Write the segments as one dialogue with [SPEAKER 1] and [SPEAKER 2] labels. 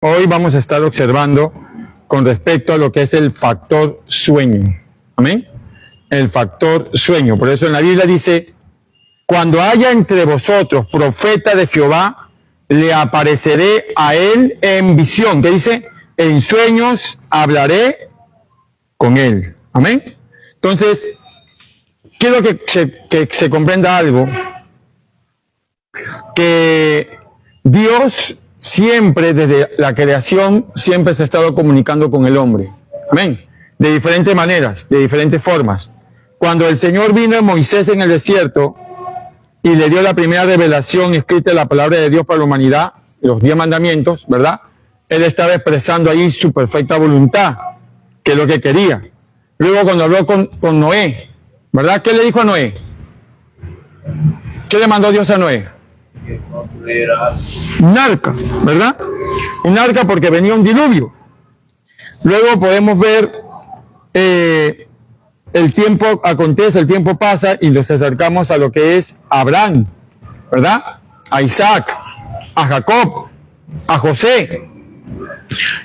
[SPEAKER 1] Hoy vamos a estar observando con respecto a lo que es el factor sueño. Amén. El factor sueño. Por eso en la Biblia dice, cuando haya entre vosotros profeta de Jehová, le apareceré a él en visión. ¿Qué dice? En sueños hablaré con él. Amén. Entonces, quiero que se comprenda algo, que Dios siempre, desde la creación, siempre se ha estado comunicando con el hombre. Amén. De diferentes maneras, de diferentes formas. Cuando el Señor vino a Moisés en el desierto y le dio la primera revelación escrita de la palabra de Dios para la humanidad, los 10 mandamientos, ¿verdad? Él estaba expresando ahí su perfecta voluntad, que es lo que quería. Luego cuando habló con Noé, ¿verdad? ¿Qué le dijo a Noé? ¿Qué le mandó Dios a Noé? Un arca, ¿verdad? Un arca porque venía un diluvio. Luego podemos ver el tiempo acontece, el tiempo pasa y nos acercamos a lo que es Abraham, ¿verdad? A Isaac, a Jacob, a José.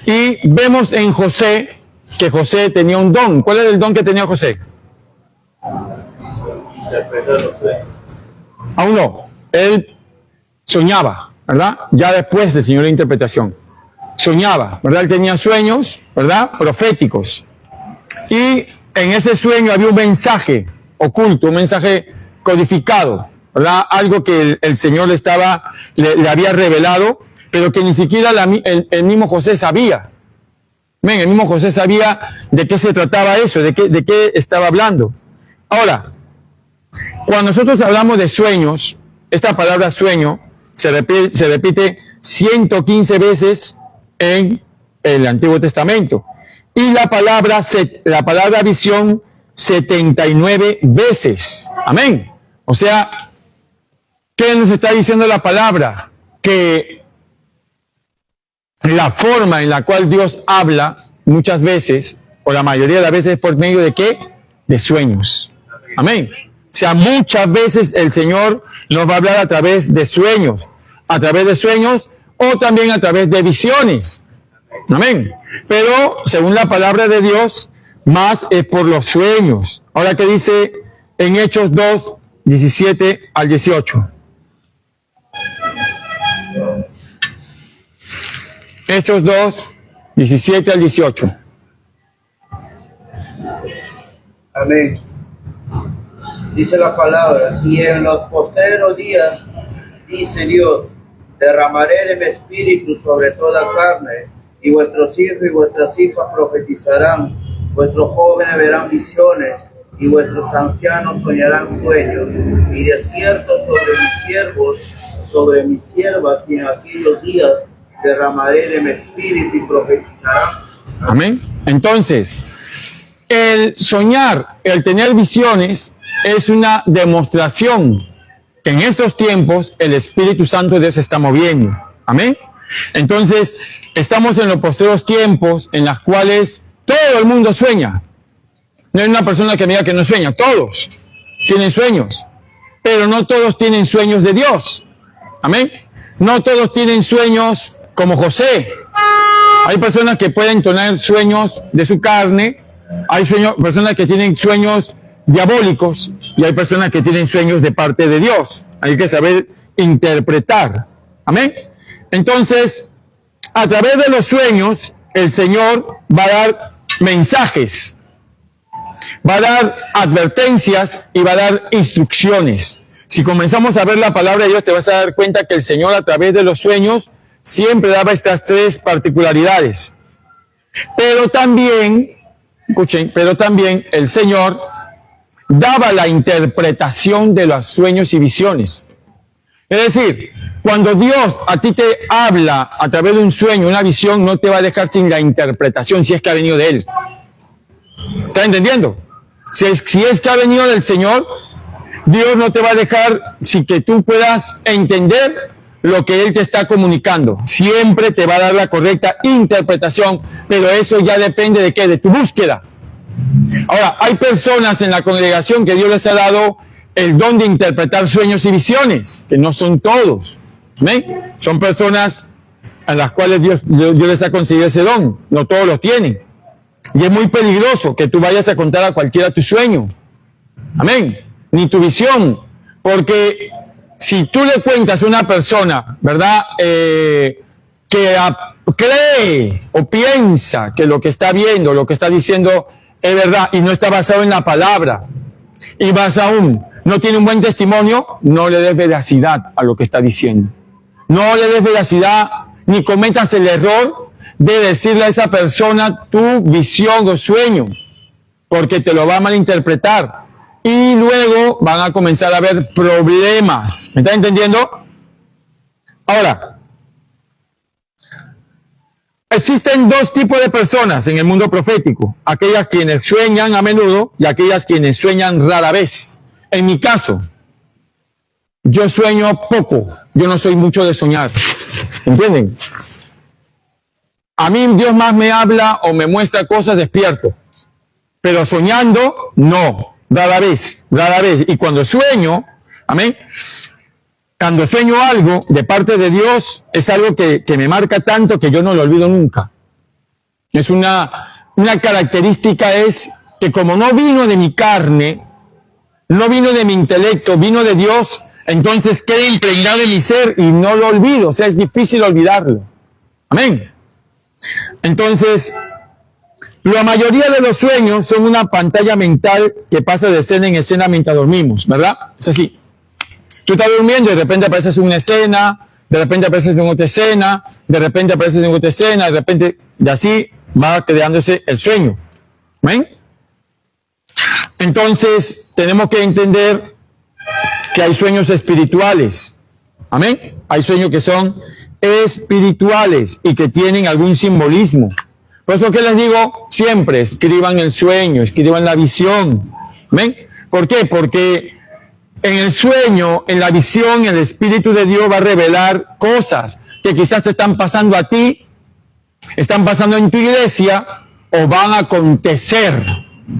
[SPEAKER 1] Y vemos en José que José tenía un don. ¿Cuál era el don que tenía José? Aún no. Él soñaba, ¿verdad? Ya después del Señor de interpretación. Soñaba, ¿verdad? Él tenía sueños, ¿verdad? Proféticos. Y en ese sueño había un mensaje oculto, un mensaje codificado, ¿verdad? Algo que el Señor le había revelado, pero que ni siquiera el mismo José sabía. Ven, el mismo José sabía de qué se trataba eso, de qué estaba hablando. Ahora, cuando nosotros hablamos de sueños, esta palabra sueño se repite 115 veces en el Antiguo Testamento. Y la palabra visión 79 veces. Amén. O sea, ¿qué nos está diciendo la palabra? Que la forma en la cual Dios habla muchas veces, o la mayoría de las veces, es por medio de ¿qué? De sueños. Amén. O sea, muchas veces el Señor nos va a hablar a través de sueños, o también a través de visiones. Amén. Pero según la palabra de Dios, más es por los sueños. Ahora, ¿qué dice en Hechos 2, 17 al 18? Hechos 2, 17 al 18.
[SPEAKER 2] Amén. Dice la palabra, y en los postreros días, dice Dios, derramaré de mi espíritu sobre toda carne, y vuestros hijos y vuestras hijas profetizarán, vuestros jóvenes verán visiones, y vuestros ancianos soñarán sueños, y de cierto sobre mis siervos, sobre mis siervas, y en aquellos días derramaré de mi espíritu y profetizarán.
[SPEAKER 1] Amén. Entonces, el soñar, el tener visiones, es una demostración que en estos tiempos el Espíritu Santo de Dios se está moviendo. Amén. Entonces, estamos en los postreros tiempos en los cuales todo el mundo sueña. No hay una persona que me diga que no sueña. Todos tienen sueños, pero no todos tienen sueños de Dios. Amén. No todos tienen sueños como José. Hay personas que pueden tener sueños de su carne, hay personas que tienen sueños diabólicos y hay personas que tienen sueños de parte de Dios. Hay que saber interpretar. Amén. Entonces, a través de los sueños, el Señor va a dar mensajes, va a dar advertencias y va a dar instrucciones. Si comenzamos a ver la palabra de Dios, te vas a dar cuenta que el Señor a través de los sueños siempre daba estas tres particularidades. Pero también, escuchen, el Señor daba la interpretación de los sueños y visiones. Es decir, cuando Dios a ti te habla a través de un sueño, una visión, no te va a dejar sin la interpretación si es que ha venido de Él. ¿Está entendiendo? Si es que ha venido del Señor, Dios no te va a dejar sin que tú puedas entender lo que Él te está comunicando. Siempre te va a dar la correcta interpretación, pero eso ya depende de qué, de tu búsqueda. Ahora, hay personas en la congregación que Dios les ha dado el don de interpretar sueños y visiones, que no son todos. ¿Ven? Son personas a las cuales Dios les ha concedido ese don. No todos los tienen. Y es muy peligroso que tú vayas a contar a cualquiera tu sueño. Amén. Ni tu visión. Porque si tú le cuentas a una persona, ¿verdad? Que cree o piensa que lo que está viendo, lo que está diciendo es verdad y no está basado en la palabra, y más aún no tiene un buen testimonio, no le des veracidad a lo que está diciendo. No le des veracidad ni cometas el error de decirle a esa persona tu visión o sueño, porque te lo va a malinterpretar y luego van a comenzar a haber problemas. ¿Me está entendiendo? Ahora, existen dos tipos de personas en el mundo profético: aquellas quienes sueñan a menudo y aquellas quienes sueñan rara vez. En mi caso, yo sueño poco, yo no soy mucho de soñar, ¿entienden? A mí Dios más me habla o me muestra cosas despierto, pero soñando, no, rara vez. Y cuando sueño, amén, cuando sueño algo de parte de Dios, es algo que me marca tanto que yo no lo olvido nunca. Es una característica, es que como no vino de mi carne, no vino de mi intelecto, vino de Dios, entonces queda impregnado en mi ser y no lo olvido. O sea, es difícil olvidarlo. Amén. Entonces, la mayoría de los sueños son una pantalla mental que pasa de escena en escena mientras dormimos, ¿verdad? Es así. Tú estás durmiendo y de repente apareces en una escena, de repente apareces en otra escena, de repente apareces en otra escena, de repente, y así va creándose el sueño. ¿Amén? Entonces, tenemos que entender que hay sueños espirituales. Amén. Hay sueños que son espirituales y que tienen algún simbolismo. Por eso que les digo, siempre escriban el sueño, escriban la visión. ¿Amén? ¿Por qué? Porque en el sueño, en la visión, el Espíritu de Dios va a revelar cosas que quizás te están pasando a ti, están pasando en tu iglesia, o van a acontecer,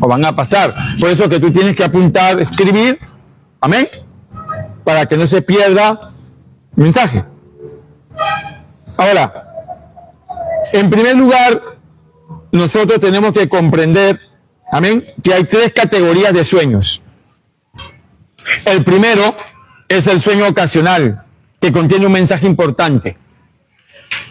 [SPEAKER 1] o van a pasar. Por eso que tú tienes que apuntar, escribir, amén, para que no se pierda el mensaje. Ahora, en primer lugar, nosotros tenemos que comprender, amén, que hay tres categorías de sueños. El primero es el sueño ocasional, que contiene un mensaje importante.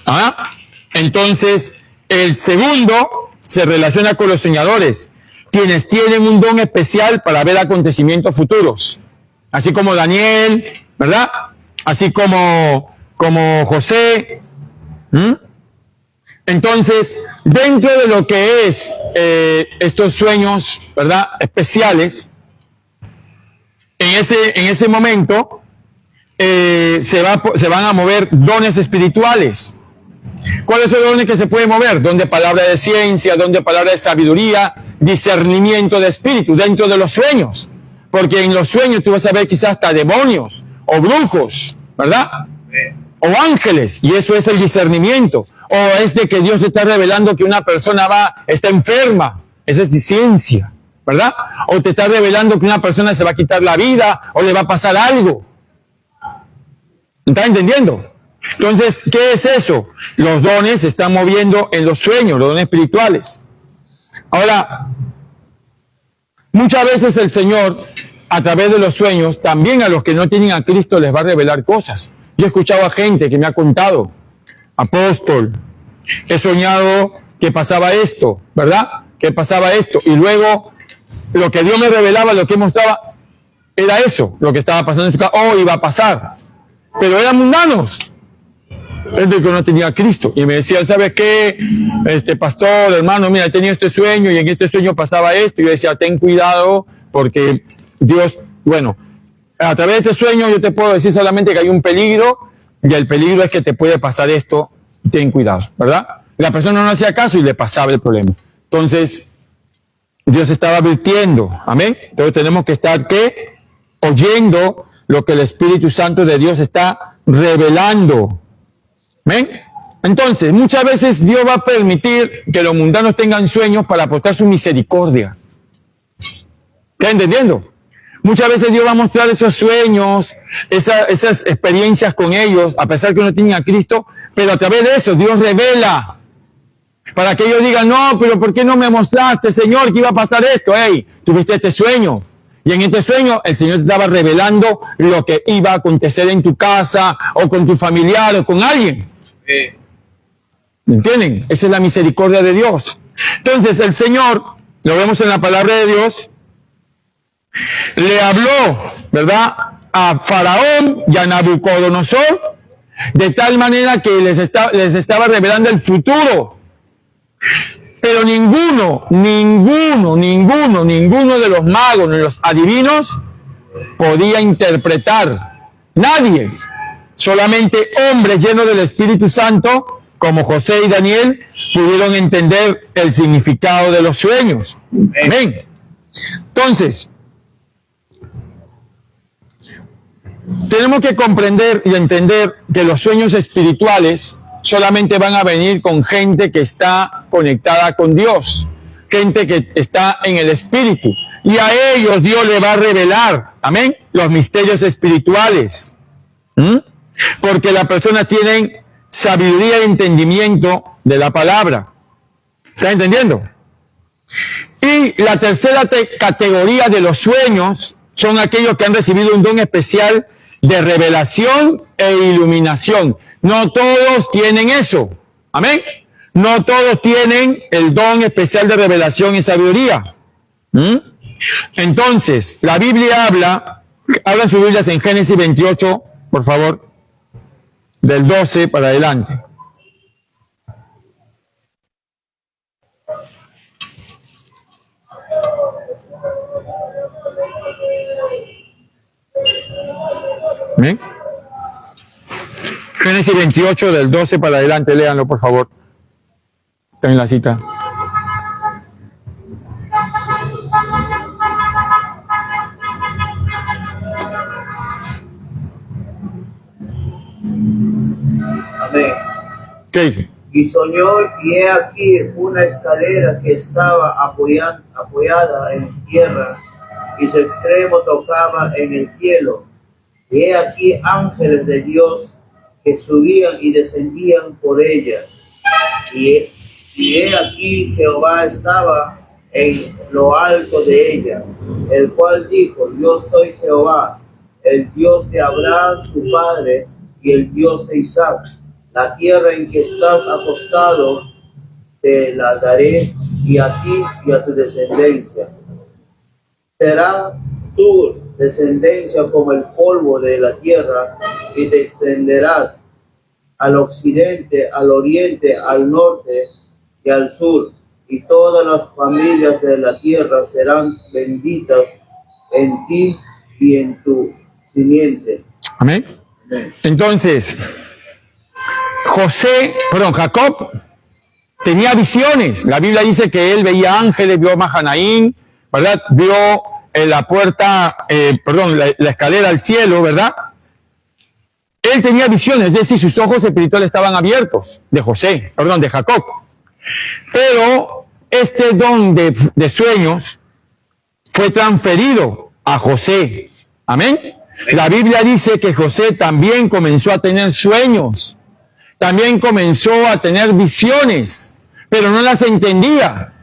[SPEAKER 1] ¿Ah? Entonces, el segundo se relaciona con los soñadores, quienes tienen un don especial para ver acontecimientos futuros, así como Daniel, ¿verdad? Así como José. Entonces, dentro de lo que es estos sueños, ¿verdad?, especiales, en ese momento se van a mover dones espirituales. ¿Cuáles son los dones que se pueden mover? Don de palabra de ciencia, don de palabra de sabiduría, discernimiento de espíritu dentro de los sueños. Porque en los sueños tú vas a ver quizás hasta demonios o brujos, ¿verdad? O ángeles, y eso es el discernimiento. O es de que Dios te está revelando que una persona está enferma, esa es ciencia, ¿verdad? O te está revelando que una persona se va a quitar la vida o le va a pasar algo. ¿Estás entendiendo? Entonces, ¿qué es eso? Los dones se están moviendo en los sueños, los dones espirituales. Ahora, muchas veces el Señor, a través de los sueños, también a los que no tienen a Cristo les va a revelar cosas. Yo he escuchado a gente que me ha contado, apóstol, he soñado que pasaba esto, ¿verdad? Que pasaba esto. Y luego, lo que Dios me revelaba, lo que mostraba, era eso, lo que estaba pasando en su casa. Oh, iba a pasar. Pero eran mundanos. Es de que no tenía a Cristo. Y me decía, ¿sabes qué? Pastor, hermano, mira, he tenido este sueño y en este sueño pasaba esto. Y yo decía, ten cuidado porque Dios, bueno, a través de este sueño yo te puedo decir solamente que hay un peligro y el peligro es que te puede pasar esto. Ten cuidado, ¿verdad? La persona no hacía caso y le pasaba el problema. Entonces, Dios estaba advirtiendo, amén. Entonces tenemos que estar, ¿qué? Oyendo lo que el Espíritu Santo de Dios está revelando. ¿Ven? Entonces, muchas veces Dios va a permitir que los mundanos tengan sueños para aportar su misericordia. ¿Está entendiendo? Muchas veces Dios va a mostrar esos sueños, esas experiencias con ellos, a pesar que no tienen a Cristo, Pero a través de eso Dios revela. Para que ellos digan, no, pero ¿por qué no me mostraste, Señor, que iba a pasar esto? Hey, tuviste este sueño. Y en este sueño el Señor te estaba revelando lo que iba a acontecer en tu casa, o con tu familiar, o con alguien. ¿Me entienden? Esa es la misericordia de Dios. Entonces el Señor, lo vemos en la palabra de Dios, le habló, ¿verdad?, a Faraón y a Nabucodonosor, de tal manera que les estaba revelando el futuro. Pero ninguno de los magos ni los adivinos podía interpretar. Nadie. Solamente hombres llenos del Espíritu Santo, como José y Daniel, pudieron entender el significado de los sueños. Amén. Entonces, tenemos que comprender y entender que los sueños espirituales solamente van a venir con gente que está conectada con Dios, gente que está en el Espíritu, y a ellos Dios le va a revelar, amén, los misterios espirituales. Porque las personas tienen sabiduría y entendimiento de la palabra. ¿Está entendiendo? Y la tercera categoría de los sueños son aquellos que han recibido un don especial de revelación e iluminación. No todos tienen eso. Amén. No todos tienen el don especial de revelación y sabiduría. Entonces, la Biblia hablan sus Biblias en Génesis 28, por favor, del 12 para adelante. ¿Bien? Génesis 28 del 12 para adelante, léanlo por favor. Está en la cita.
[SPEAKER 2] Amén.
[SPEAKER 1] ¿Qué dice?
[SPEAKER 2] Y soñó, y he aquí una escalera que estaba apoyada en tierra, y su extremo tocaba en el cielo. Y he aquí ángeles de Dios que subían y descendían por ella. Y he aquí Jehová estaba en lo alto de ella, el cual dijo, yo soy Jehová, el Dios de Abraham tu padre, y el Dios de Isaac. La tierra en que estás acostado te la daré, y a ti y a tu descendencia. Será tu descendencia como el polvo de la tierra, y te extenderás al occidente, al oriente, al norte y al sur, y todas las familias de la tierra serán benditas en ti y en tu simiente.
[SPEAKER 1] Amén.
[SPEAKER 2] Amén.
[SPEAKER 1] Entonces, Jacob tenía visiones. La Biblia dice que él veía ángeles, vio a Mahanaín, ¿verdad? Vio la puerta, la escalera al cielo, ¿verdad? Él tenía visiones, es decir, sus ojos espirituales estaban abiertos, de Jacob. Pero este don de sueños fue transferido a José. Amén. La Biblia dice que José también comenzó a tener sueños, también comenzó a tener visiones, pero no las entendía.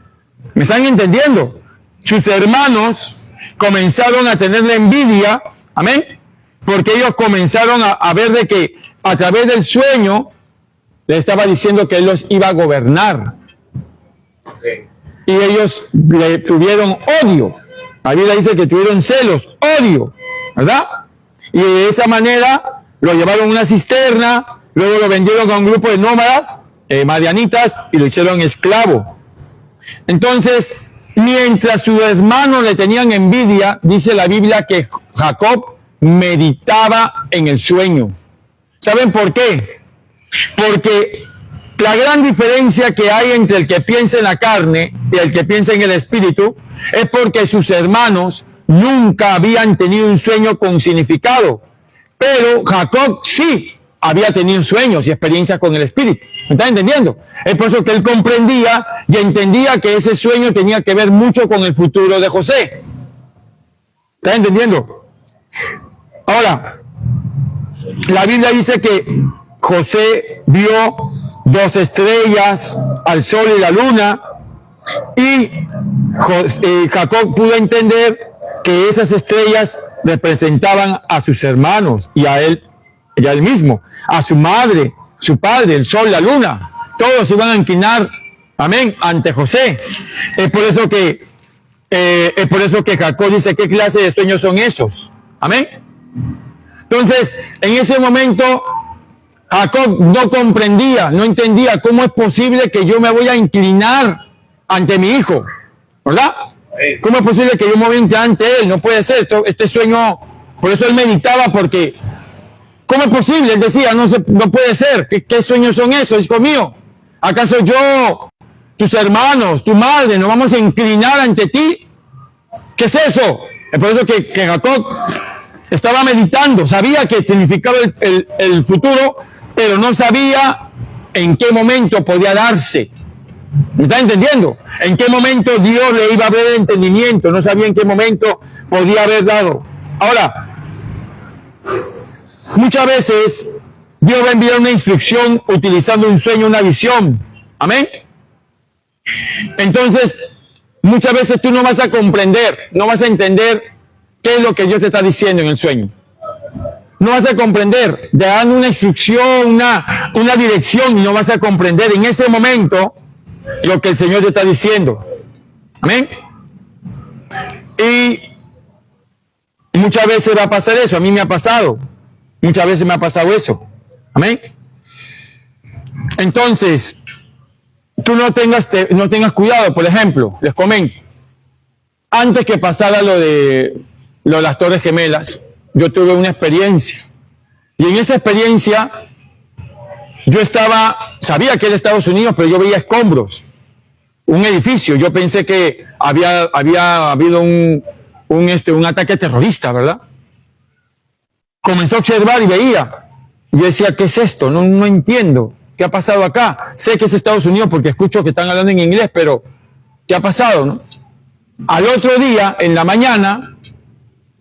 [SPEAKER 1] ¿Me están entendiendo? Sus hermanos comenzaron a tenerle envidia, amén, porque ellos comenzaron a ver de que a través del sueño le estaba diciendo que él los iba a gobernar. Y ellos le tuvieron odio. La Biblia dice que tuvieron celos, odio, ¿verdad? Y de esa manera lo llevaron a una cisterna, luego lo vendieron a un grupo de nómadas, madianitas, y lo hicieron esclavo. Entonces, mientras sus hermanos le tenían envidia, dice la Biblia que Jacob meditaba en el sueño. ¿Saben por qué? Porque la gran diferencia que hay entre el que piensa en la carne y el que piensa en el espíritu es porque sus hermanos nunca habían tenido un sueño con significado, pero Jacob sí había tenido sueños y experiencias con el espíritu. ¿Me están entendiendo? Es por eso que él comprendía y entendía que ese sueño tenía que ver mucho con el futuro de José. ¿Están entendiendo? Ahora, la Biblia dice que José vio dos estrellas, al sol y la luna, y Jacob pudo entender que esas estrellas representaban a sus hermanos y a él mismo, a su madre, su padre, el sol, la luna. Todos se iban a inclinar, amén, ante José. Es por eso que Jacob dice, ¿qué clase de sueños son esos? Amén. Entonces, en ese momento, Jacob no comprendía, no entendía cómo es posible que yo me voy a inclinar ante mi hijo, ¿verdad? ¿Cómo es posible que yo me voy a inclinar ante él? No puede ser, este sueño, por eso él meditaba, porque ¿cómo es posible? Él decía, no puede ser, ¿qué sueños son esos, hijo mío? ¿Acaso yo, tus hermanos, tu madre, nos vamos a inclinar ante ti? ¿Qué es eso? Es por eso que Jacob estaba meditando, sabía que significaba el futuro, pero no sabía en qué momento podía darse. ¿Me está entendiendo? En qué momento Dios le iba a dar el entendimiento, no sabía en qué momento podía haber dado. Ahora, muchas veces Dios va a enviar una instrucción utilizando un sueño, una visión. Amén. Entonces, muchas veces tú no vas a comprender, no vas a entender qué es lo que Dios te está diciendo en el sueño. No vas a comprender, te dan una instrucción, una dirección y no vas a comprender en ese momento lo que el Señor te está diciendo. Amén. Y muchas veces va a pasar eso, a mí me ha pasado. Muchas veces me ha pasado eso. Amén. Entonces, tú no tengas cuidado. Por ejemplo, les comento, antes que pasara lo de las Torres Gemelas, yo tuve una experiencia. Y en esa experiencia, yo sabía que era Estados Unidos, pero yo veía escombros, un edificio. Yo pensé que había habido un ataque terrorista, ¿verdad? Comencé a observar y veía. Yo decía, ¿qué es esto? No entiendo. ¿Qué ha pasado acá? Sé que es Estados Unidos porque escucho que están hablando en inglés, pero ¿qué ha pasado, no? Al otro día, en la mañana,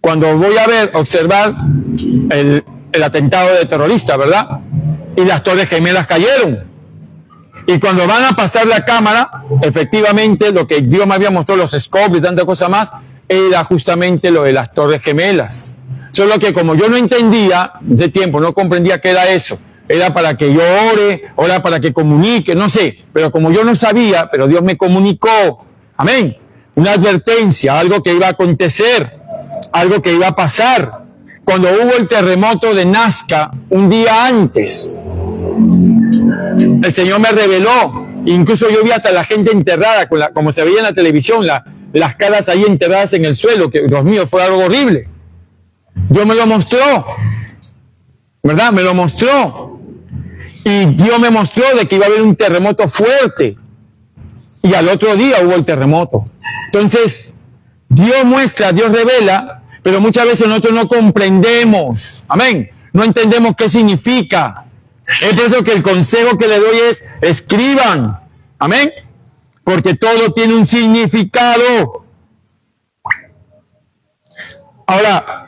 [SPEAKER 1] cuando voy a observar el atentado de terrorista, ¿verdad? Y las Torres Gemelas cayeron. Y cuando van a pasar la cámara, efectivamente, lo que Dios me había mostrado, los scopes y tanta cosa más, era justamente lo de las Torres Gemelas. Solo que como yo no entendía, ese tiempo, no comprendía qué era eso. Era para que yo ora para que comunique, no sé. Pero como yo no sabía, pero Dios me comunicó, amén, una advertencia, algo que iba a acontecer, algo que iba a pasar. Cuando hubo el terremoto de Nazca, un día antes, el Señor me reveló. Incluso yo vi hasta la gente enterrada, como se veía en la televisión, las caras ahí enterradas en el suelo, que Dios mío, fue algo horrible. Dios me lo mostró, ¿verdad? Me lo mostró. Y Dios me mostró de que iba a haber un terremoto fuerte. Y al otro día hubo el terremoto. Entonces, Dios muestra, Dios revela, pero muchas veces nosotros no comprendemos. Amén. No entendemos qué significa. Es por eso que el consejo que le doy es, escriban. Amén. Porque todo tiene un significado. Ahora,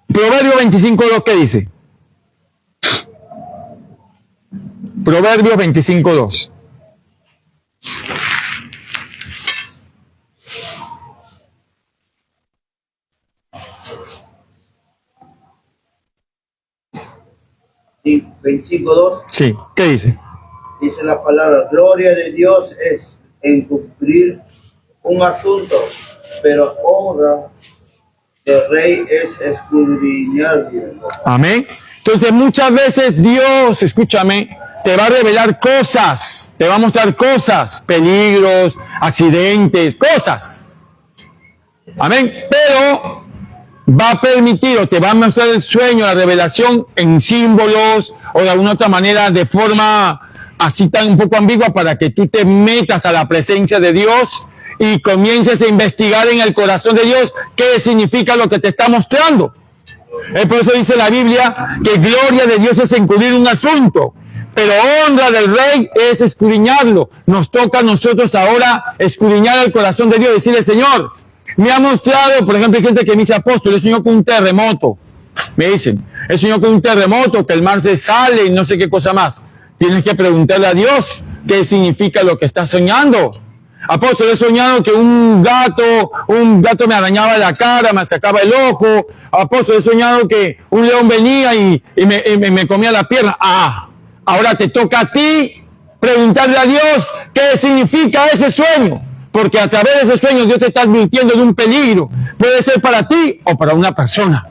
[SPEAKER 1] Proverbio 25:2, ¿qué dice? Proverbios 25:2.
[SPEAKER 2] Y 25:2.
[SPEAKER 1] Sí, ¿qué dice?
[SPEAKER 2] Dice la palabra, gloria de Dios es encubrir un asunto, pero honra del rey es escudriñarlo.
[SPEAKER 1] Amén. Entonces muchas veces Dios, escúchame, te va a revelar cosas, te va a mostrar cosas, peligros, accidentes, cosas. Amén. Pero va a permitir o te va a mostrar el sueño, la revelación en símbolos o de alguna otra manera de forma así tan un poco ambigua para que tú te metas a la presencia de Dios y comiences a investigar en el corazón de Dios qué significa lo que te está mostrando. Por eso dice la Biblia que gloria de Dios es encubrir un asunto, pero honra del rey es escudriñarlo. Nos toca a nosotros ahora escudriñar el corazón de Dios y decirle, Señor, me ha mostrado, por ejemplo, hay gente que me dice, apóstol, el Señor con un terremoto. Me dicen, él soñó con un terremoto, que el mar se sale y no sé qué cosa más. Tienes que preguntarle a Dios qué significa lo que estás soñando. Apóstol, he soñado que un gato me arañaba la cara, me sacaba el ojo. Apóstol, he soñado que un león venía y me comía la pierna. Ahora te toca a ti preguntarle a Dios qué significa ese sueño. Porque a través de ese sueño Dios te está advirtiendo de un peligro. Puede ser para ti o para una persona.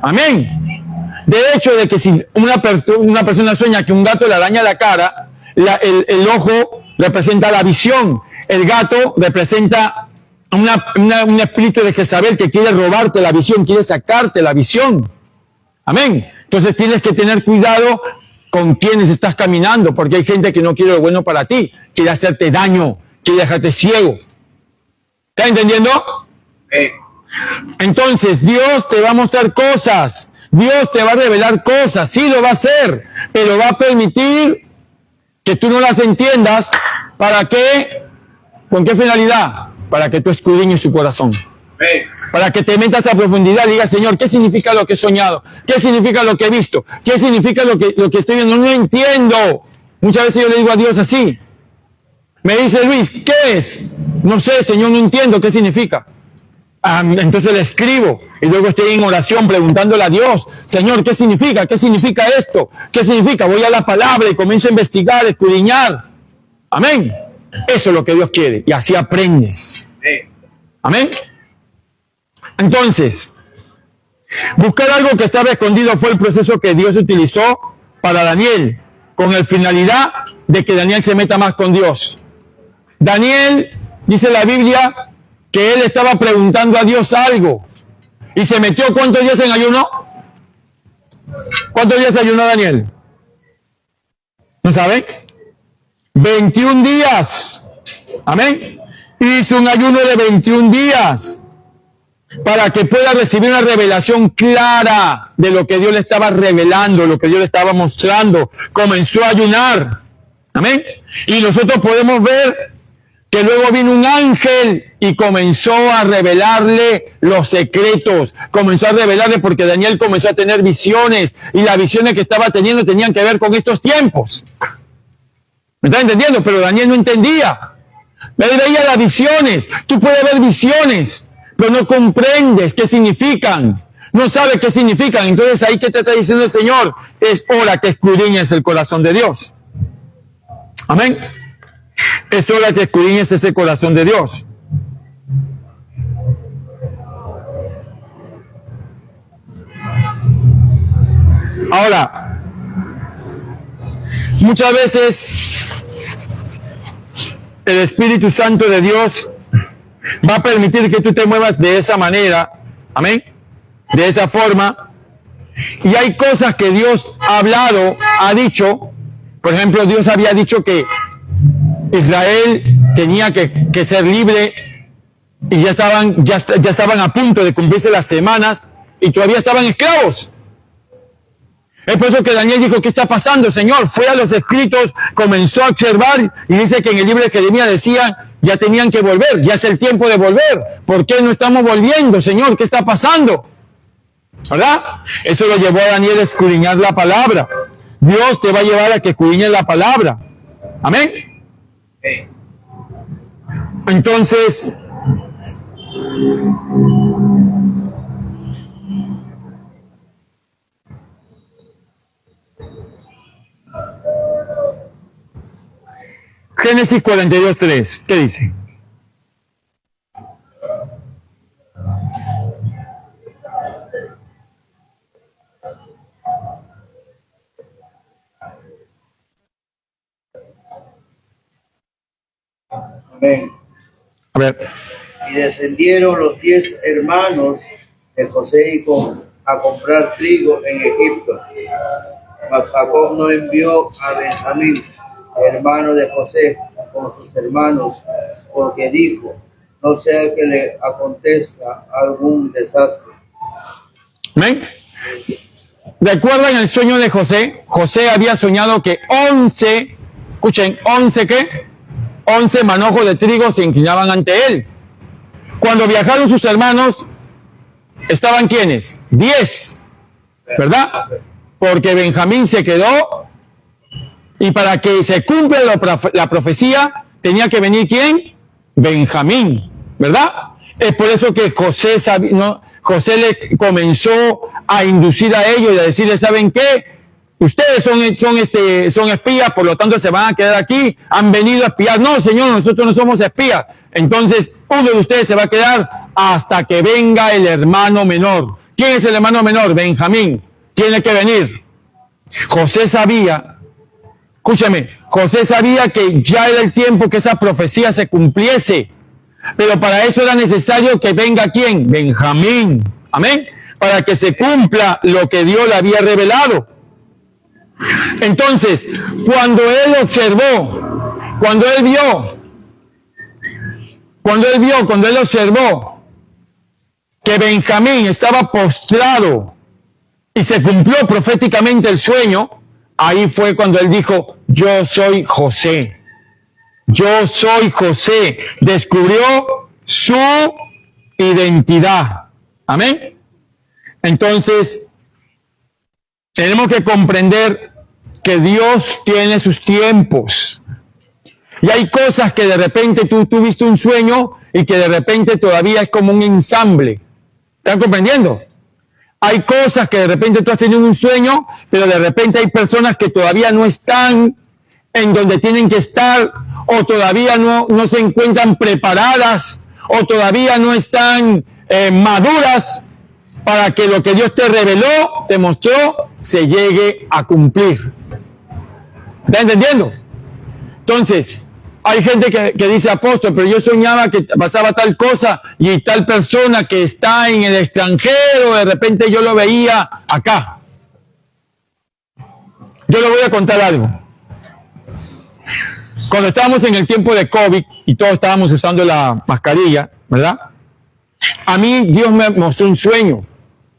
[SPEAKER 1] Amén. De hecho, de que si una persona sueña que un gato le araña la cara, el ojo representa la visión, el gato representa un espíritu de Jezabel que quiere robarte la visión, quiere sacarte la visión. Amén. Entonces tienes que tener cuidado con quienes estás caminando, porque hay gente que no quiere lo bueno para ti, quiere hacerte daño, quiere dejarte ciego. ¿Estás entendiendo? Entonces Dios te va a mostrar cosas, Dios te va a revelar cosas, sí lo va a hacer, pero va a permitir que tú no las entiendas. ¿Para qué? ¿Con qué finalidad? Para que tú escudriñes su corazón. Para que te metas a profundidad y digas, Señor, ¿qué significa lo que he soñado? ¿Qué significa lo que he visto? ¿Qué significa lo que estoy viendo? No entiendo. Muchas veces yo le digo a Dios así. Me dice, Luis, ¿qué es? No sé, Señor, no entiendo qué significa. Entonces le escribo y luego estoy en oración preguntándole a Dios, Señor, ¿qué significa? ¿Qué significa esto? ¿Qué significa? Voy a la palabra y comienzo a investigar, a escudriñar. Amén. Eso es lo que Dios quiere y así aprendes. Amén. Entonces, buscar algo que estaba escondido fue el proceso que Dios utilizó para Daniel, con la finalidad de que Daniel se meta más con Dios. Daniel, dice la Biblia, que él estaba preguntando a Dios algo y se metió. ¿Cuántos días en ayuno? ¿Cuántos días ayunó Daniel? ¿No saben? 21 días. Amén. Hizo un ayuno de 21 días para que pueda recibir una revelación clara de lo que Dios le estaba revelando, lo que Dios le estaba mostrando. Comenzó a ayunar. Amén. Y nosotros podemos ver que luego vino un ángel y comenzó a revelarle los secretos, comenzó a revelarle, porque Daniel comenzó a tener visiones, y las visiones que estaba teniendo tenían que ver con estos tiempos. ¿Me estás entendiendo? Pero Daniel no entendía. Él veía las visiones. Tú puedes ver visiones, pero no comprendes qué significan. No sabes qué significan. Entonces ahí que te está diciendo el Señor, es hora que escudriñes el corazón de Dios. Amén. Es hora que escudriñes ese corazón de Dios. Ahora, muchas veces el Espíritu Santo de Dios va a permitir que tú te muevas de esa manera, amén, de esa forma, y hay cosas que Dios ha hablado, ha dicho. Por ejemplo, Dios había dicho que Israel tenía que ser libre y ya estaban a punto de cumplirse las semanas y todavía estaban esclavos. Es por eso que Daniel dijo, ¿qué está pasando, Señor? Fue a los escritos, comenzó a observar y dice que en el libro de Jeremías decían, ya tenían que volver, ya es el tiempo de volver. ¿Por qué no estamos volviendo, Señor? ¿Qué está pasando? ¿Verdad? Eso lo llevó a Daniel a escudriñar la palabra. Dios te va a llevar a que escudriñes la palabra. Amén. Entonces, Génesis 42:3, ¿qué dice?
[SPEAKER 2] Amén.
[SPEAKER 1] A ver.
[SPEAKER 2] Y descendieron los 10 hermanos de José a comprar trigo en Egipto. Mas Jacob no envió a Benjamín, hermano de José, con sus hermanos, porque dijo, no sea que le acontezca algún desastre.
[SPEAKER 1] ¿Ven? ¿Recuerdan el sueño de José? José había soñado que 11, escuchen, 11 ¿qué? 11 manojos de trigo se inclinaban ante él. Cuando viajaron sus hermanos, estaban ¿quiénes? 10, ¿verdad? Porque Benjamín se quedó, y para que se cumpla la profecía, tenía que venir ¿quién? Benjamín, ¿verdad? Es por eso que José le comenzó a inducir a ellos y a decirles, ¿saben qué? Ustedes son espías, por lo tanto se van a quedar aquí, han venido a espiar. No, Señor, nosotros no somos espías. Entonces, uno de ustedes se va a quedar hasta que venga el hermano menor. ¿Quién es el hermano menor? Benjamín. Tiene que venir. José sabía, escúchame, José sabía que ya era el tiempo que esa profecía se cumpliese. Pero para eso era necesario que venga ¿quién? Benjamín. Amén. Para que se cumpla lo que Dios le había revelado. Entonces, cuando él observó, cuando él observó que Benjamín estaba postrado y se cumplió proféticamente el sueño, ahí fue cuando él dijo, yo soy José. Yo soy José. Descubrió su identidad. Amén. Entonces, tenemos que comprender que Dios tiene sus tiempos. Y hay cosas que de repente tú tuviste un sueño y que de repente todavía es como un ensamble. ¿Están comprendiendo? Hay cosas que de repente tú has tenido un sueño, pero de repente hay personas que todavía no están en donde tienen que estar, o todavía no se encuentran preparadas, o todavía no están maduras para que lo que Dios te reveló, te mostró, se llegue a cumplir. ¿Está entendiendo? Entonces, hay gente que dice, apóstol, pero yo soñaba que pasaba tal cosa y tal persona que está en el extranjero, de repente yo lo veía acá. Yo le voy a contar algo. Cuando estábamos en el tiempo de COVID y todos estábamos usando la mascarilla, ¿verdad? A mí Dios me mostró un sueño.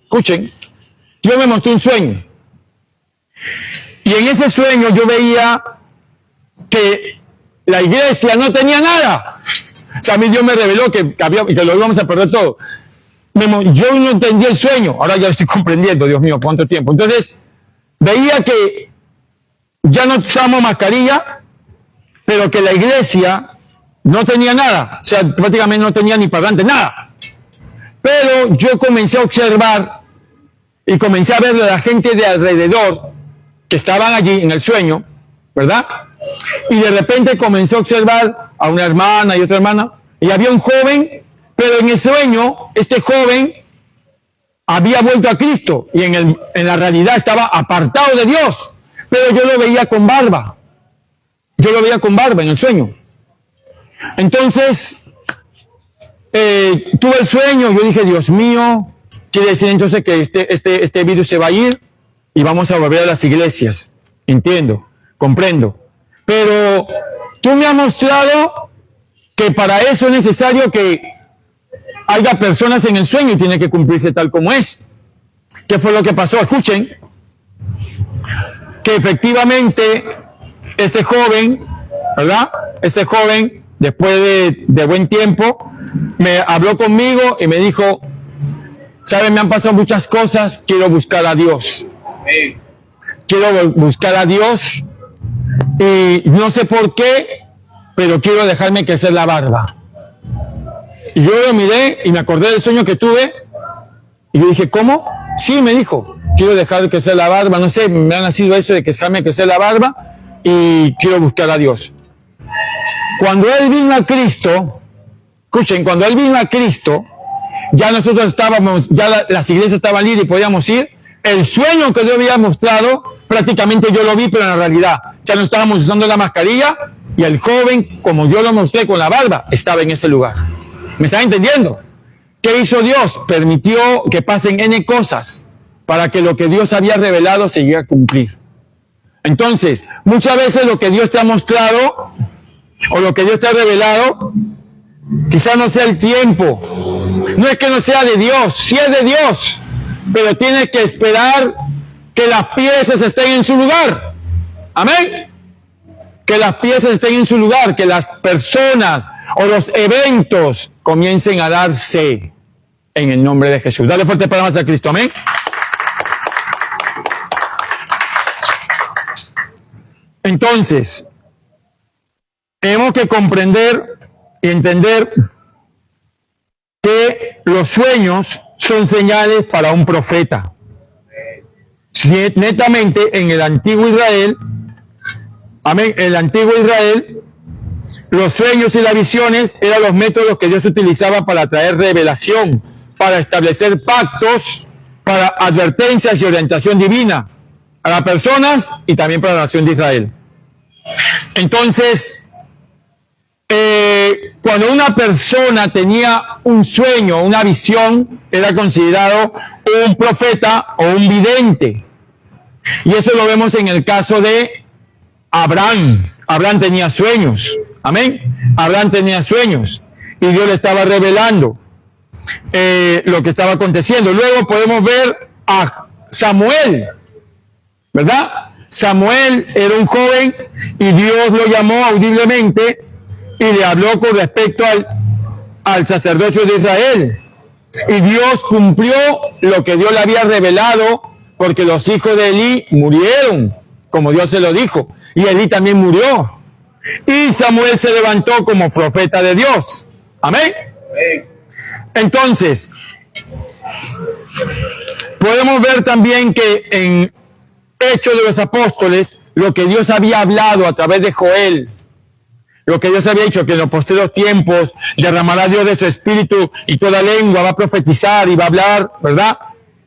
[SPEAKER 1] Escuchen, Dios me mostró un sueño. Y en ese sueño yo veía que la iglesia no tenía nada. O sea, a mí Dios me reveló que lo íbamos a perder todo. Yo no entendí el sueño. Ahora ya estoy comprendiendo, Dios mío, cuánto tiempo. Entonces, veía que ya no usamos mascarilla, pero que la iglesia no tenía nada. O sea, prácticamente no tenía ni parlante, nada. Pero yo comencé a observar y comencé a ver a la gente de alrededor que estaban allí en el sueño, ¿verdad? Y de repente comencé a observar a una hermana y otra hermana, y había un joven, pero en el sueño, este joven había vuelto a Cristo, y en la realidad estaba apartado de Dios, pero yo lo veía con barba. Yo lo veía con barba en el sueño. Entonces, tuve el sueño, yo dije, Dios mío, quiere decir entonces que este virus se va a ir y vamos a volver a las iglesias. Entiendo, comprendo. Pero tú me has mostrado que para eso es necesario que haya personas en el sueño y tiene que cumplirse tal como es. ¿Qué fue lo que pasó? Escuchen, que efectivamente este joven, ¿verdad? Este joven, después de buen tiempo, me habló conmigo y me dijo, ¿saben? Me han pasado muchas cosas, quiero buscar a Dios. Quiero buscar a Dios y no sé por qué, pero quiero dejarme crecer la barba. Y yo lo miré y me acordé del sueño que tuve y yo dije, ¿cómo? Sí, me dijo, quiero dejar crecer la barba, no sé, me ha nacido eso de dejarme crecer la barba y quiero buscar a Dios. Cuando él vino a Cristo, escuchen, cuando él vino a Cristo, ya nosotros estábamos, ya las iglesias estaban libres y podíamos ir. El sueño que yo había mostrado, prácticamente yo lo vi, pero en la realidad ya no estábamos usando la mascarilla y el joven, como yo lo mostré con la barba, estaba en ese lugar. ¿Me están entendiendo? ¿Qué hizo Dios? Permitió que pasen N cosas para que lo que Dios había revelado se llegue a cumplir. Entonces, muchas veces lo que Dios te ha mostrado o lo que Dios te ha revelado, quizás no sea el tiempo. No es que no sea de Dios, sí es de Dios, pero tienes que esperar que las piezas estén en su lugar. Amén. Que las piezas estén en su lugar, que las personas o los eventos comiencen a darse. en el nombre de Jesús. Dale fuerte palmas a Cristo, amén. Entonces, tenemos que comprender y entender que los sueños son señales para un profeta. Netamente en el antiguo Israel, amén, en el antiguo Israel, los sueños y las visiones eran los métodos que Dios utilizaba para traer revelación, para establecer pactos, para advertencias y orientación divina a las personas y también para la nación de Israel. Entonces, cuando una persona tenía un sueño, una visión, era considerado un profeta o un vidente. Y eso lo vemos en el caso de Abraham. Abraham tenía sueños. Amén. Abraham tenía sueños y Dios le estaba revelando lo que estaba aconteciendo. Luego podemos ver a Samuel, ¿verdad? Samuel era un joven y Dios lo llamó audiblemente y le habló con respecto al sacerdocio de Israel. Y Dios cumplió lo que Dios le había revelado, porque los hijos de Elí murieron, como Dios se lo dijo, y Elí también murió. Y Samuel se levantó como profeta de Dios. Amén. Entonces, podemos ver también que en Hechos de los Apóstoles, lo que Dios había hablado a través de Joel, lo que Dios había dicho, que en los postreros tiempos derramará Dios de su espíritu y toda lengua va a profetizar y va a hablar, ¿verdad?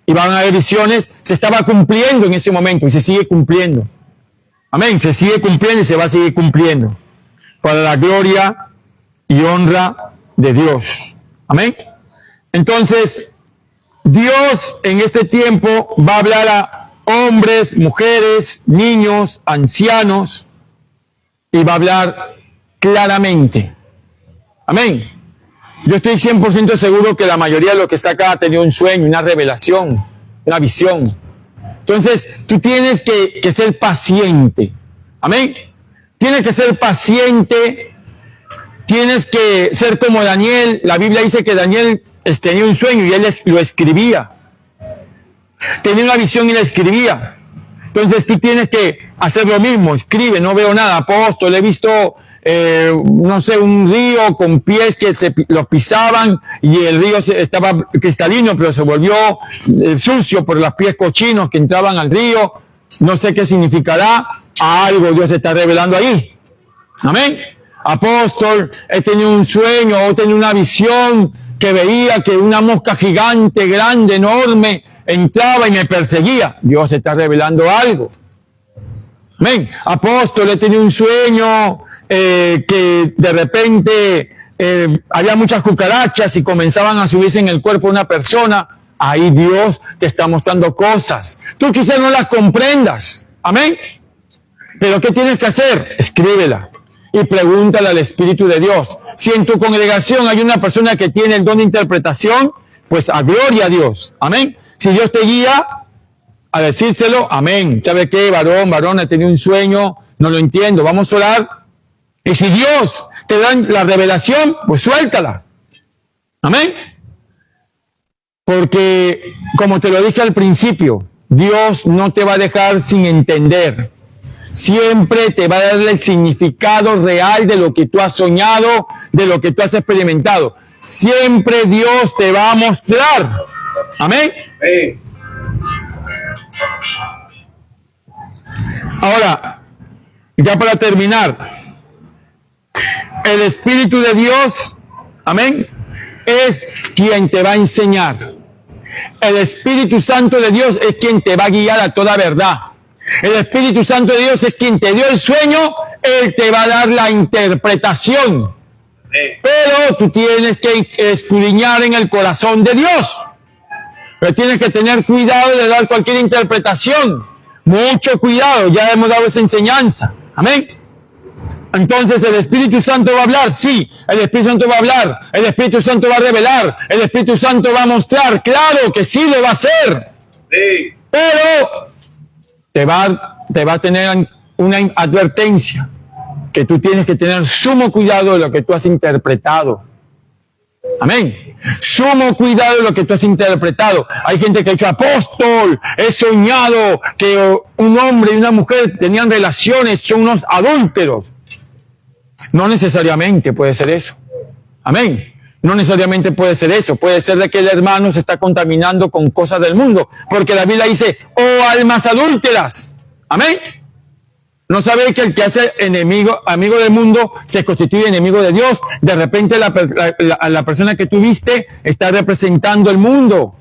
[SPEAKER 1] Y van a haber visiones, se estaba cumpliendo en ese momento y se sigue cumpliendo. Amén, se sigue cumpliendo y se va a seguir cumpliendo para la gloria y honra de Dios. Amén. Entonces, Dios en este tiempo va a hablar a hombres, mujeres, niños, ancianos y va a hablar claramente. Amén. Yo estoy 100% seguro que la mayoría de los que está acá ha tenido un sueño, una revelación, una visión. Entonces, tú tienes que ser paciente. Amén. Tienes que ser paciente. Tienes que ser como Daniel. La Biblia dice que Daniel tenía un sueño y él lo escribía. Tenía una visión y la escribía. Entonces tú tienes que hacer lo mismo. Escribe, no veo nada. Apóstol, he visto, no sé, un río con pies que los pisaban y el río estaba cristalino, pero se volvió sucio por los pies cochinos que entraban al río. No sé qué significará. Algo Dios está revelando ahí. Amén. Apóstol, he tenido un sueño, he tenido una visión que veía que una mosca gigante, grande, enorme, entraba y me perseguía. Dios está revelando algo. Amén. Apóstol, he tenido un sueño que de repente había muchas cucarachas y comenzaban a subirse en el cuerpo de una persona. Ahí Dios te está mostrando cosas. Tú quizás no las comprendas. Amén. Pero ¿qué tienes que hacer? Escríbela y pregúntale al Espíritu de Dios. Si en tu congregación hay una persona que tiene el don de interpretación, pues a gloria a Dios. Amén. Si Dios te guía a decírselo, amén. ¿Sabe qué? Varón, he tenido un sueño, no lo entiendo, vamos a orar. Y si Dios te da la revelación, pues suéltala. Amén. Porque, como te lo dije al principio, Dios no te va a dejar sin entender. Siempre te va a dar el significado real de lo que tú has soñado, de lo que tú has experimentado. Siempre Dios te va a mostrar. Amén.
[SPEAKER 2] Sí.
[SPEAKER 1] Ahora, ya para terminar, el Espíritu de Dios, amén, es quien te va a enseñar. El Espíritu Santo de Dios es quien te va a guiar a toda verdad. El Espíritu Santo de Dios es quien te dio el sueño, Él te va a dar la interpretación. Pero tú tienes que escudriñar en el corazón de Dios. Pero tienes que tener cuidado de dar cualquier interpretación. Mucho cuidado, ya hemos dado esa enseñanza. Amén. Entonces el Espíritu Santo va a hablar, sí, el Espíritu Santo va a hablar, el Espíritu Santo va a revelar, el Espíritu Santo va a mostrar, claro que sí lo va a hacer.
[SPEAKER 2] Sí.
[SPEAKER 1] Pero te va a tener una advertencia, que tú tienes que tener sumo cuidado de lo que tú has interpretado. Amén. Sumo cuidado de lo que tú has interpretado. Hay gente que ha dicho, apóstol, he soñado que un hombre y una mujer tenían relaciones, son unos adúlteros. No necesariamente puede ser eso. Amén. No necesariamente puede ser eso. Puede ser de que el hermano se está contaminando con cosas del mundo. Porque la Biblia dice, oh almas adúlteras. Amén. ¿No sabe que el que hace amigo del mundo se constituye enemigo de Dios? De repente la persona que tú viste está representando el mundo.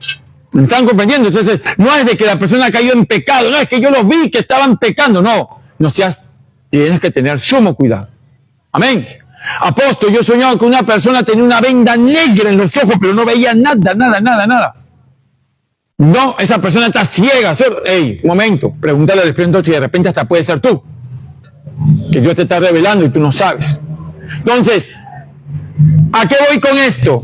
[SPEAKER 1] ¿Me están comprendiendo? Entonces, no es de que la persona cayó en pecado. No, es que yo los vi que estaban pecando. No seas, tienes que tener sumo cuidado. Amén. Apóstol, yo soñaba que una persona tenía una venda negra en los ojos, pero no veía nada. No, esa persona está ciega. Ey, un momento, pregúntale al Espíritu si de repente hasta puede ser tú. Que Dios te está revelando y tú no sabes. Entonces, ¿a qué voy con esto?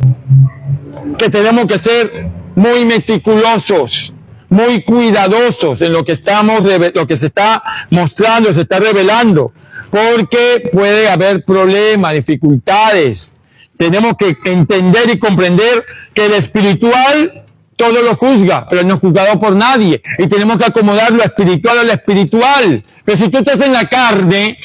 [SPEAKER 1] Que tenemos que ser muy meticulosos, muy cuidadosos en lo que se está mostrando, se está revelando. Porque puede haber problemas, dificultades. Tenemos que entender y comprender que el espiritual todo lo juzga, pero no es juzgado por nadie. Y tenemos que acomodar lo espiritual a lo espiritual. Pero si tú estás en la carne,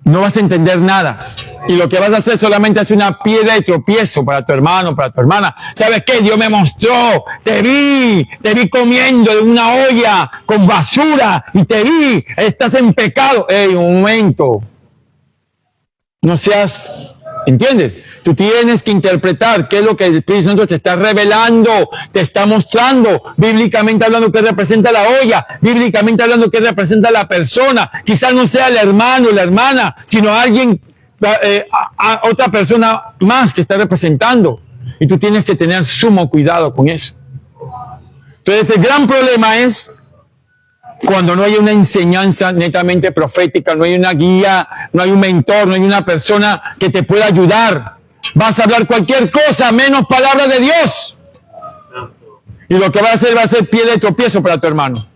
[SPEAKER 1] no vas a entender nada. Y lo que vas a hacer solamente es una piedra de tropiezo para tu hermano, para tu hermana. ¿Sabes qué? Dios me mostró, te vi comiendo de una olla con basura y te vi, estás en pecado. ¡Ey, un momento! No seas, ¿entiendes? Tú tienes que interpretar qué es lo que el Espíritu Santo te está revelando, te está mostrando, bíblicamente hablando qué representa la olla, bíblicamente hablando qué representa la persona. Quizás no sea el hermano, la hermana, sino alguien, a otra persona más que está representando. Y tú tienes que tener sumo cuidado con eso. Entonces el gran problema es cuando no hay una enseñanza netamente profética, no hay una guía, no hay un mentor, no hay una persona que te pueda ayudar. Vas a hablar cualquier cosa menos palabra de Dios. Y lo que va a ser pie de tropiezo para tu hermano.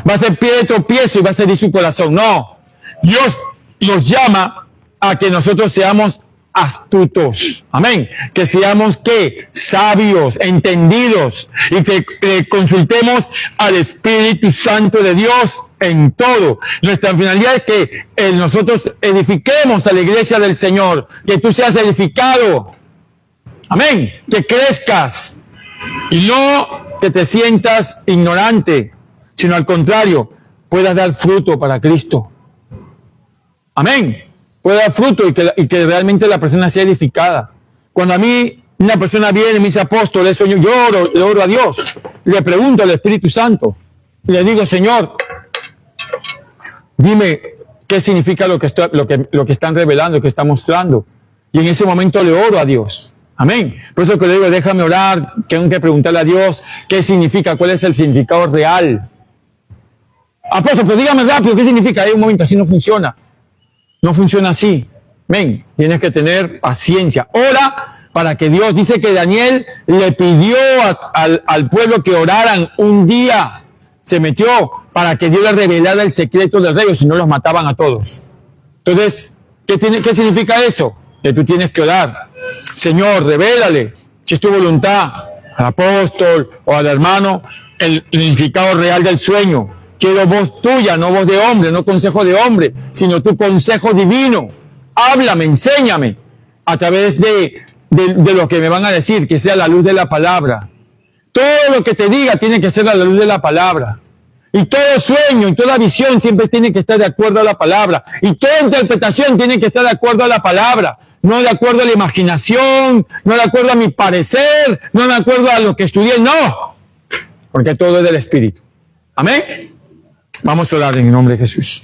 [SPEAKER 1] Va a ser pie de tropiezo y va a ser su corazón. No, Dios nos llama a que nosotros seamos astutos, amén, que seamos sabios, entendidos y que consultemos al Espíritu Santo de Dios en todo. Nuestra finalidad es que nosotros edifiquemos a la iglesia del Señor, que tú seas edificado, amén, que crezcas y no que te sientas ignorante, sino al contrario, puedas dar fruto para Cristo. Amén. Puede dar fruto y que realmente la persona sea edificada. Cuando a mí una persona viene y me dice, apóstol, eso yo le oro a Dios, le pregunto al Espíritu Santo, y le digo, Señor, dime qué significa lo que están revelando, que están mostrando. Y en ese momento le oro a Dios. Amén. Por eso que le digo, déjame orar, tengo que preguntarle a Dios qué significa, cuál es el significado real. Apóstol, pero dígame rápido, ¿qué significa? Hay un momento, así no funciona. No funciona así. Amén. Tienes que tener paciencia. Ora para que Dios, dice que Daniel le pidió al pueblo que oraran un día. Se metió para que Dios le revelara el secreto del rey, o si no los mataban a todos. Entonces, ¿qué significa eso? Que tú tienes que orar. Señor, revélale, si es tu voluntad, al apóstol o al hermano, el significado real del sueño. Quiero voz tuya, no voz de hombre, no consejo de hombre, sino tu consejo divino. Háblame, enséñame a través de lo que me van a decir, que sea la luz de la palabra. Todo lo que te diga tiene que ser a la luz de la palabra. Y todo sueño y toda visión siempre tiene que estar de acuerdo a la palabra. Y toda interpretación tiene que estar de acuerdo a la palabra. No de acuerdo a la imaginación, no de acuerdo a mi parecer, no de acuerdo a lo que estudié, no. Porque todo es del Espíritu. Amén. Vamos a orar en el nombre de Jesús.